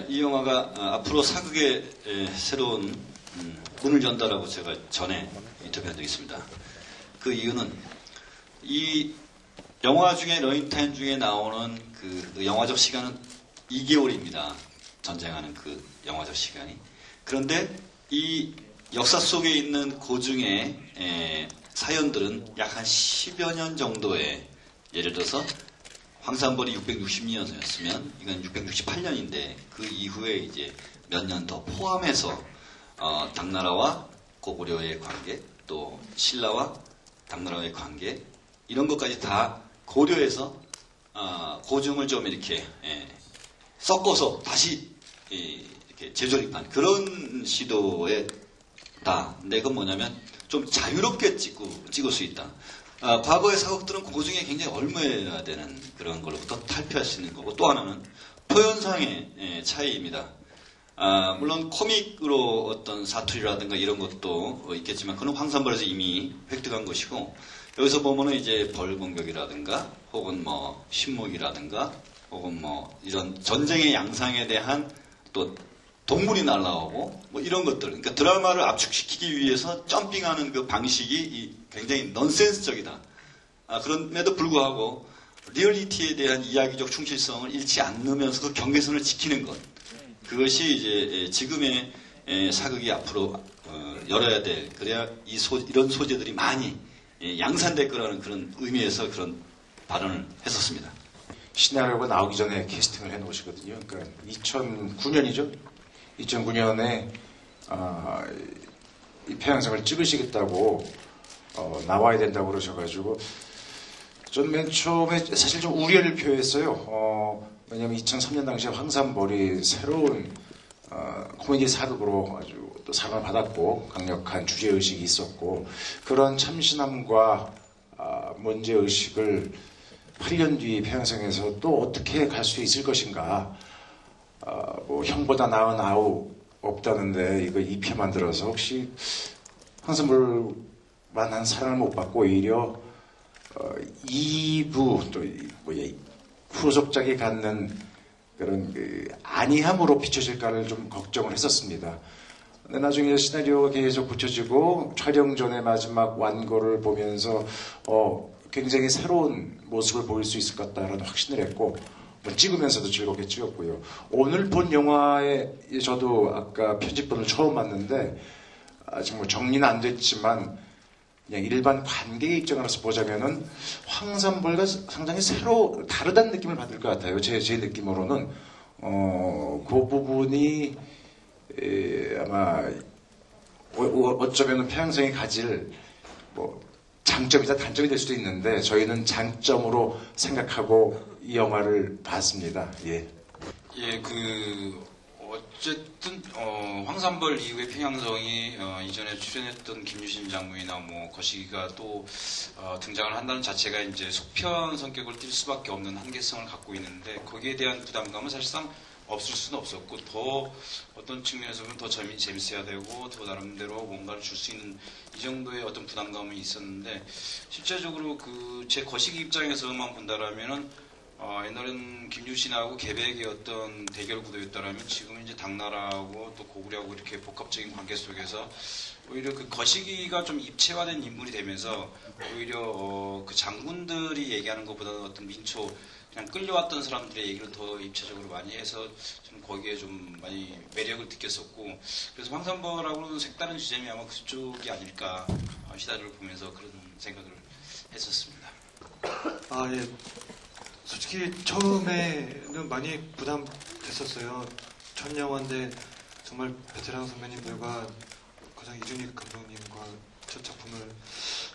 이 영화가 앞으로 사극의 새로운 문을 연다라고 제가 전에 인터뷰한 적이 있습니다. 그 이유는 이 영화 중에 러닝타임 중에 나오는 그 영화적 시간은 2개월입니다. 전쟁하는 그 영화적 시간이. 그런데 이 역사 속에 있는 고증의 사연들은 약 한 10여 년 정도의, 예를 들어서 황산벌이 660년이었으면 이건 668년인데 그 이후에 이제 몇 년 더 포함해서 당나라와 고구려의 관계, 또 신라와 당나라의 관계, 이런 것까지 다 고려해서 고증을 좀 이렇게 섞어서 다시 이렇게 재조립한 그런 시도에 다. 근데 그건 뭐냐면 좀 자유롭게 찍을 수 있다. 과거의 사극들은 고증에 굉장히 얽매여야 되는 그런 걸로부터 탈피할 수 있는 거고, 또 하나는 표현상의 차이입니다. 물론 코믹으로 어떤 사투리라든가 이런 것도 있겠지만 그건 황산벌에서 이미 획득한 것이고, 여기서 보면은 이제 벌공격이라든가 혹은 뭐 신목이라든가 혹은 뭐 이런 전쟁의 양상에 대한 또 동물이 날라오고 뭐 이런 것들, 그러니까 드라마를 압축시키기 위해서 점핑하는 그 방식이 굉장히 넌센스적이다. 그럼에도 불구하고 리얼리티에 대한 이야기적 충실성을 잃지 않으면서 그 경계선을 지키는 것, 그것이 이제 지금의 사극이 앞으로 열어야 될, 그래야 이런 소재들이 많이 양산될 거라는 그런 의미에서 그런 발언을 했었습니다. 시나리오가 나오기 전에 캐스팅을 해놓으시거든요. 그러니까 2009년이죠. 2009년에 이 폐양성을 찍으시겠다고 나와야 된다고 그러셔가지고 전 맨 처음에 사실 좀 우려를 표했어요. 왜냐하면 2003년 당시에 황산벌이 새로운 코미디 사극으로 아주 또 사랑을 받았고 강력한 주제의식이 있었고, 그런 참신함과 문제의식을 8년 뒤 폐양성에서 또 어떻게 갈 수 있을 것인가. 뭐 형보다 나은 아우 없다는데 이거 2편 만들어서 혹시 황산벌만한 사랑을 못 받고 오히려 2부 또 후속작이 갖는 그런 안이함으로 비춰질까를 좀 걱정을 했었습니다. 근데 나중에 시나리오가 계속 붙여지고 촬영 전에 마지막 완고를 보면서 굉장히 새로운 모습을 보일 수 있을 것 같다라는 확신을 했고, 찍으면서도 즐겁게 찍었고요. 오늘 본 영화에 저도 아까 편집본을 처음 봤는데 아직 뭐 정리는 안 됐지만 그냥 일반 관객의 입장으로서 보자면은 황산벌과 상당히 다르다는 느낌을 받을 것 같아요. 제 느낌으로는 그 부분이 아마 어쩌면 폐양성이 가질 뭐 장점이자 단점이 될 수도 있는데 저희는 장점으로 생각하고 이 영화를 봤습니다. 예. 예, 어쨌든 황산벌 이후에 팽양성이 이전에 출연했던 김유신 장군이나 뭐 거시기가 또 등장을 한다는 자체가 이제 속편 성격을 띨 수밖에 없는 한계성을 갖고 있는데, 거기에 대한 부담감은 사실상 없을 수는 없었고, 더 어떤 측면에서 보면 더 재밌어야 되고 더 나름대로 뭔가를 줄 수 있는 이 정도의 어떤 부담감이 있었는데, 실제적으로 제 거시기 입장에서만 본다라면은 옛날엔 김유신하고 계백의 어떤 대결 구도였다라면 지금은 이제 당나라하고 또 고구려하고 이렇게 복합적인 관계 속에서 오히려 그 거시기가 좀 입체화된 인물이 되면서 오히려 그 장군들이 얘기하는 것보다는 어떤 민초 그냥 끌려왔던 사람들의 얘기를 더 입체적으로 많이 해서 좀 거기에 좀 많이 매력을 느꼈었고, 그래서 황산벌하고는 색다른 지점이 아마 그쪽이 아닐까 시나리오를 보면서 그런 생각을 했었습니다. 예. 솔직히 처음에는 많이 부담됐었어요. 첫 영화인데 정말 베테랑 선배님들과 가장 이준익 감독님과 첫 작품을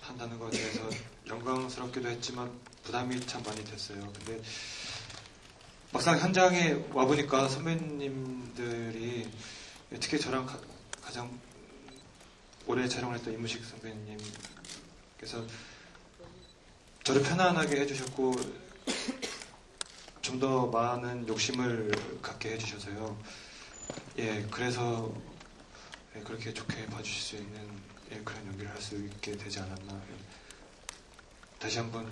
한다는 것에 대해서 영광스럽기도 했지만 부담이 참 많이 됐어요. 근데 막상 현장에 와보니까 선배님들이, 특히 저랑 가장 오래 촬영을 했던 이무식 선배님께서 저를 편안하게 해주셨고 좀 더 많은 욕심을 갖게 해주셔서요. 예, 그래서 그렇게 좋게 봐주실 수 있는 그런 연기를 할 수 있게 되지 않았나. 다시 한번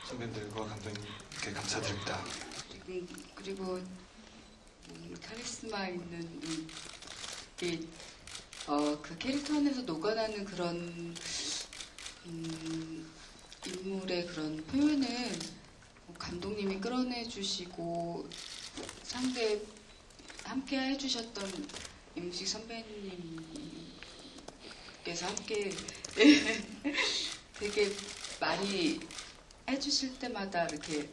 선배님들과 감독님께 감사드립니다. 그리고 카리스마 있는 그 캐릭터 안에서 녹아나는 그런 인물의 그런 표현은 감독님이 끌어내주시고 상대 함께 해주셨던 임식 선배님께서 함께 되게 많이 해주실 때마다 이렇게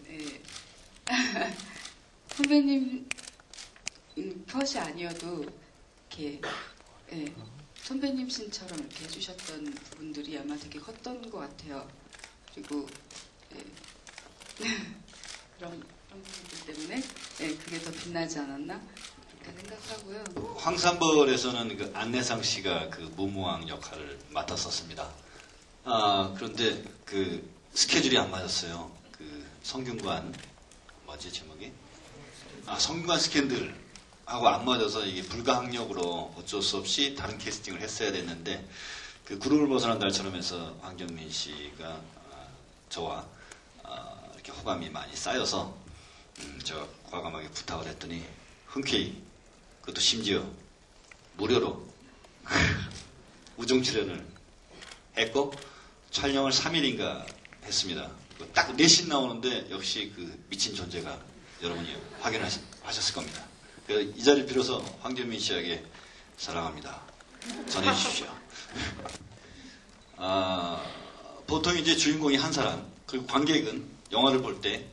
선배님 컷이 아니어도 이렇게 선배님 신처럼 이렇게 해주셨던 부분들이 아마 되게 컸던 것 같아요. 그리고 그런 부분들 때문에 그게 더 빛나지 않았나 그렇게 생각하고요. 황산벌에서는 그 안내상 씨가 그 무무왕 역할을 맡았었습니다. 그런데 그 스케줄이 안 맞았어요. 그 성균관 뭐지 제목이? 성균관 스캔들하고 안 맞아서 이게 불가항력으로 어쩔 수 없이 다른 캐스팅을 했어야 됐는데 그 구름을 벗어난 달처럼 해서 황정민 씨가 저와 이렇게 호감이 많이 쌓여서 제가 과감하게 부탁을 했더니 흔쾌히 그것도 심지어 무료로 우정 출연을 했고 촬영을 3일인가 했습니다. 딱 4신 나오는데 역시 그 미친 존재가 여러분이 확인하셨을 겁니다. 그래서 이 자리를 빌어서 황정민 씨에게 사랑합니다. 전해주십시오. 보통 이제 주인공이 한 사람, 그리고 관객은 영화를 볼 때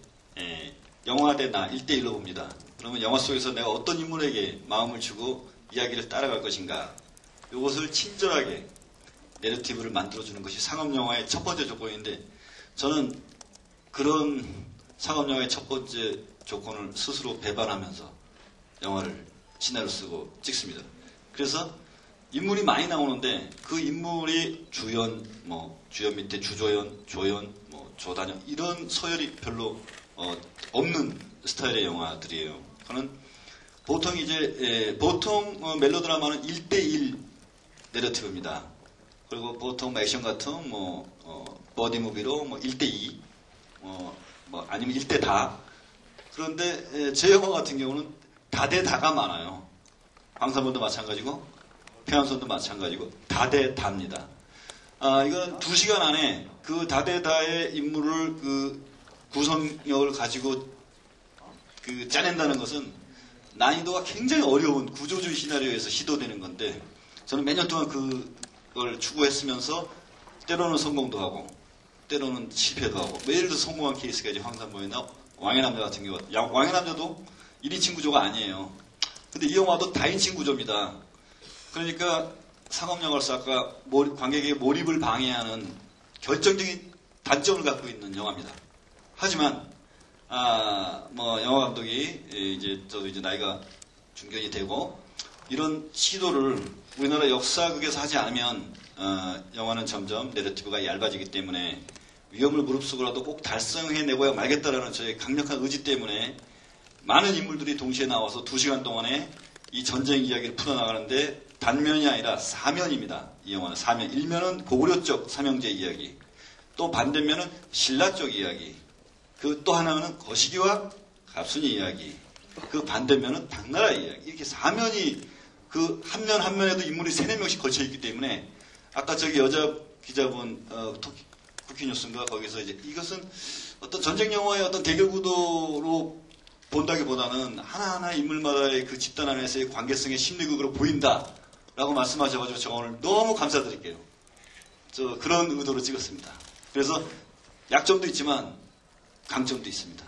영화 대 나 1대1로 봅니다. 그러면 영화 속에서 내가 어떤 인물에게 마음을 주고 이야기를 따라갈 것인가, 이것을 친절하게 내러티브를 만들어주는 것이 상업영화의 첫 번째 조건인데, 저는 그런 상업영화의 첫 번째 조건을 스스로 배반하면서 영화를 시나리오 쓰고 찍습니다. 그래서 인물이 많이 나오는데 그 인물이 주연, 주연 밑에 주조연, 조연, 조단연 이런 서열이 별로 없는 스타일의 영화들이에요. 저는 보통 보통 멜로드라마는 1대1 내러티브입니다. 그리고 보통 액션 같은 버디무비로 1대2 아니면 1대 다. 그런데 제 영화 같은 경우는 다대다가 많아요. 황산벌도 마찬가지고 평양선도 마찬가지고 다대다입니다. 이건 2시간 안에 그 다대다의 인물을 그 구성력을 가지고 짜낸다는 것은 난이도가 굉장히 어려운 구조주의 시나리오에서 시도되는 건데, 저는 몇 년 동안 그걸 추구했으면서 때로는 성공도 하고 때로는 실패도 하고, 예를 들어 성공한 케이스가 이제 황산벌이나 왕의 남자 같은 경우, 왕의 남자도 1인칭 구조가 아니에요. 근데 이 영화도 다인칭 구조입니다. 그러니까 상업영화로서 아까 관객의 몰입을 방해하는 결정적인 단점을 갖고 있는 영화입니다. 하지만 영화 감독이 저도 이제 나이가 중견이 되고 이런 시도를 우리나라 역사극에서 하지 않으면 영화는 점점 내러티브가 얇아지기 때문에 위험을 무릅쓰고라도 꼭 달성해내고야 말겠다라는 저의 강력한 의지 때문에 많은 인물들이 동시에 나와서 2시간 동안에 이 전쟁 이야기를 풀어나가는데, 단면이 아니라 사면입니다. 이 영화는 사면. 1면은 고구려 쪽 삼형제 이야기, 또 반대면은 신라 쪽 이야기, 그 또 하나는 거시기와 갑순이 이야기, 그 반대면은 당나라 이야기. 이렇게 사면이 그 한 면 한 면에도 인물이 3-4명씩 걸쳐 있기 때문에, 아까 저기 여자 기자분 쿠키뉴스인가 거기서 이제 이것은 어떤 전쟁 영화의 어떤 대결 구도로 본다기보다는 하나하나 인물마다의 그 집단 안에서의 관계성의 심리극으로 보인다라고 말씀하셔가지고 제가 오늘 너무 감사드릴게요. 그런 의도로 찍었습니다. 그래서 약점도 있지만 강점도 있습니다.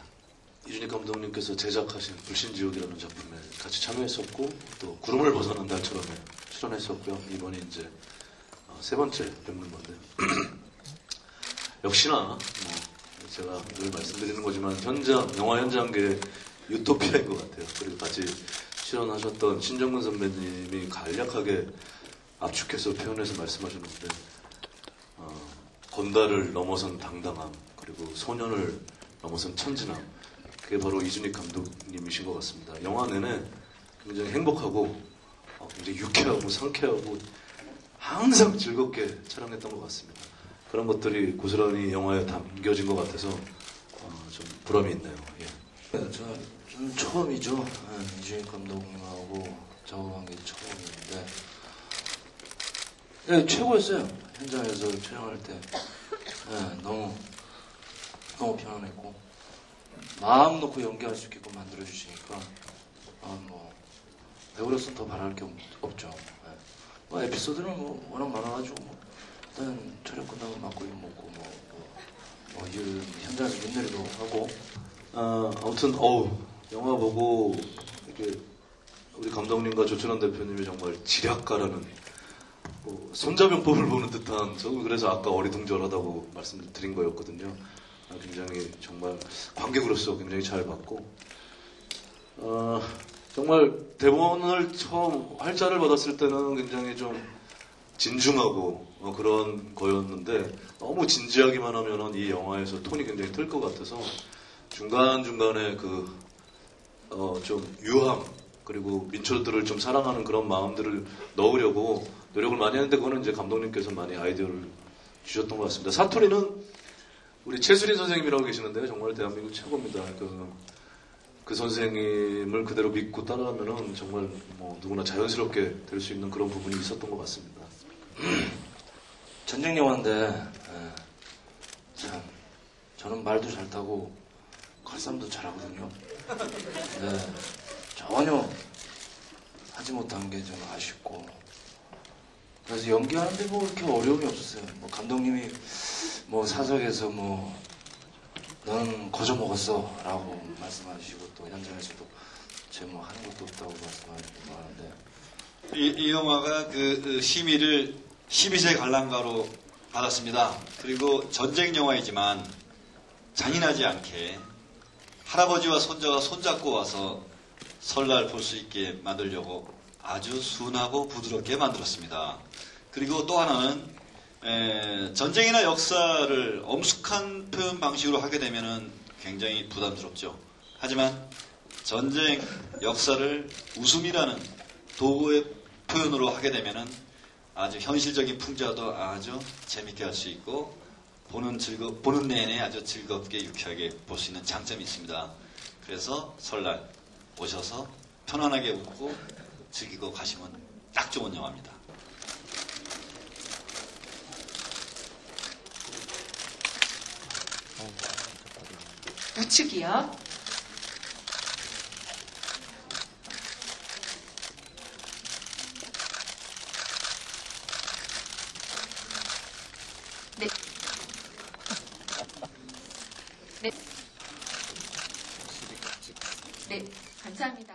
이준익 감독님께서 제작하신 불신지옥이라는 작품에 같이 참여했었고, 또 구름을 벗어난 달처럼에 출연했었고요. 이번에 이제 3번째 뵙는 건데 역시나 제가 늘 말씀드리는 거지만 영화 현장계의 유토피아인 것 같아요. 그리고 같이 출연하셨던 신정근 선배님이 간략하게 압축해서 표현해서 말씀하셨는데, 건달을 넘어선 당당함, 그리고 소년을 넘어선 천진함, 그게 바로 이준익 감독님이신 것 같습니다. 영화 내내 굉장히 행복하고 굉장히 유쾌하고 상쾌하고 항상 즐겁게 촬영했던 것 같습니다. 그런 것들이 고스란히 영화에 담겨진 것 같아서 좀 보람이 있네요. 예. 저는 처음이죠. 이준익 감독님하고 작업한 게 처음인데 네, 최고였어요. 현장에서 촬영할 때 너무 편안했고 마음 놓고 연기할 수 있게끔 만들어주시니까 뭐 배우로서는 더 바랄 게 없죠. 뭐 에피소드는 뭐 워낙 많아가지고 일단 촬영 끝나고 막걸리 먹고 현장에서 윷놀이도 하고 아무튼 영화 보고 이렇게 우리 감독님과 조천환 대표님이 정말 지략가라는 손자병법을 보는 듯한, 저는 그래서 아까 어리둥절하다고 말씀드린 거였거든요. 굉장히 정말 관객으로서 굉장히 잘 봤고 정말 대본을 처음 활자를 받았을 때는 굉장히 좀 진중하고 그런 거였는데 너무 진지하기만 하면은 이 영화에서 톤이 굉장히 틀 것 같아서 중간중간에 좀 유함 그리고 민초들을 좀 사랑하는 그런 마음들을 넣으려고 노력을 많이 했는데 그거는 이제 감독님께서 많이 아이디어를 주셨던 것 같습니다. 사투리는 우리 최수린 선생님이라고 계시는데요. 정말 대한민국 최고입니다. 그 선생님을 그대로 믿고 따라하면은 정말 뭐 누구나 자연스럽게 될 수 있는 그런 부분이 있었던 것 같습니다. 전쟁 영화인데 참 저는 말도 잘 타고 칼싸움도 잘하거든요. 네, 전혀 하지 못한 게 좀 아쉽고 그래서 연기하는데 뭐 그렇게 어려움이 없었어요. 뭐 감독님이 뭐 사석에서 뭐 너는 거저 먹었어 라고 말씀하시고 또 현장에서도 제 뭐 하는 것도 없다고 말씀하시고 하는데 이 영화가 그 심의를 12세 관람가로 받았습니다. 그리고 전쟁 영화이지만 잔인하지 않게 할아버지와 손자가 손잡고 와서 설날 볼 수 있게 만들려고 아주 순하고 부드럽게 만들었습니다. 그리고 또 하나는 전쟁이나 역사를 엄숙한 표현 방식으로 하게 되면 굉장히 부담스럽죠. 하지만 전쟁, 역사를 웃음이라는 도구의 표현으로 하게 되면 아주 현실적인 풍자도 아주 재밌게 할 수 있고 보는 내내 아주 즐겁게 유쾌하게 볼 수 있는 장점이 있습니다. 그래서 설날 오셔서 편안하게 웃고 즐기고 가시면 딱 좋은 영화입니다. 우측이요. 네. 네. 네, 감사합니다.